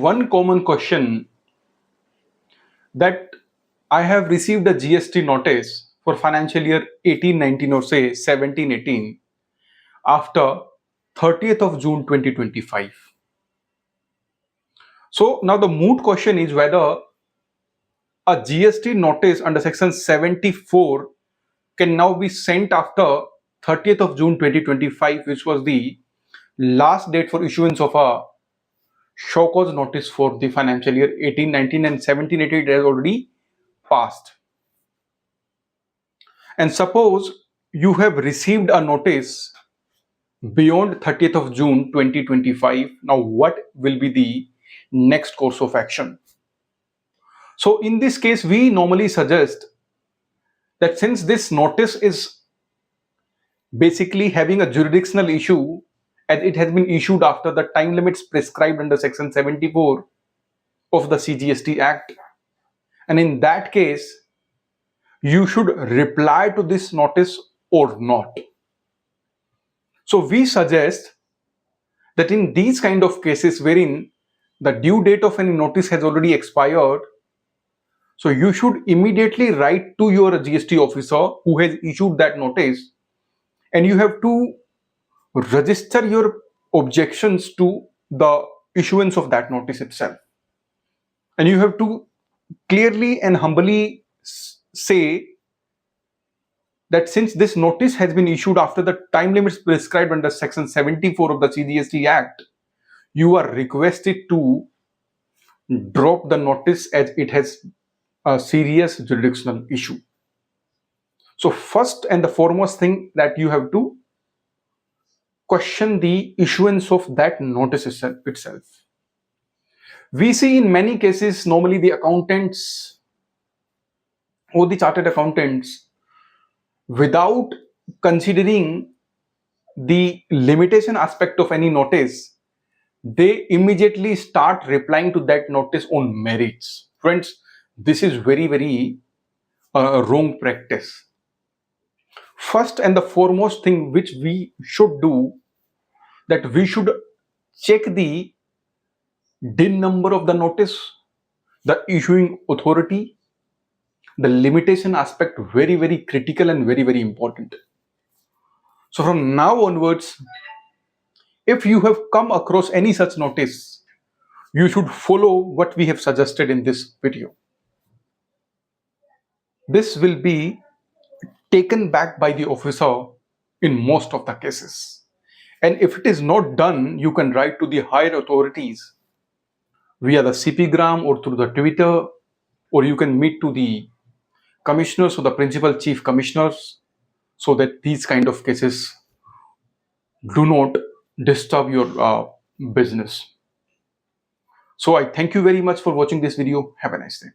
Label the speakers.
Speaker 1: one common question that I have received a GST notice for financial year 18-19 or say 17-18 after 30th of June 2025. So now the moot question is whether a GST notice under section 74 can now be sent after 30th of June 2025, which was the last date for issuance of a show cause notice for the financial year 18-19 and 17-18 has already passed. And suppose you have received a notice beyond 30th of June 2025. Now what will be the next course of action? So in this case, we normally suggest that since this notice is basically having a jurisdictional issue and it has been issued after the time limits prescribed under section 74 of the CGST Act, and in that case you should reply to this notice or not. So we suggest that in these kind of cases wherein the due date of any notice has already expired, so you should immediately write to your GST officer who has issued that notice, and you have to register your objections to the issuance of that notice itself. And you have to clearly and humbly say that since this notice has been issued after the time limits prescribed under section 74 of the CGST Act, you are requested to drop the notice as it has a serious jurisdictional issue. So first and the foremost thing that you have to question the issuance of that notice itself. We see in many cases normally the accountants or the chartered accountants, without considering the limitation aspect of any notice, they immediately start replying to that notice on merits. Friends, this is very wrong practice. First and the foremost thing which we should do, that we should check the DIN number of the notice, the issuing authority, the limitation aspect, very critical and very important. So from now onwards, if you have come across any such notice, you should follow what we have suggested in this video. This will be taken back by the officer in most of the cases. And if it is not done, you can write to the higher authorities via the CP-gram or through the Twitter, or you can meet to the commissioners or the principal chief commissioners, so that these kind of cases do not disturb your business. So I thank you very much for watching this video. Have a nice day.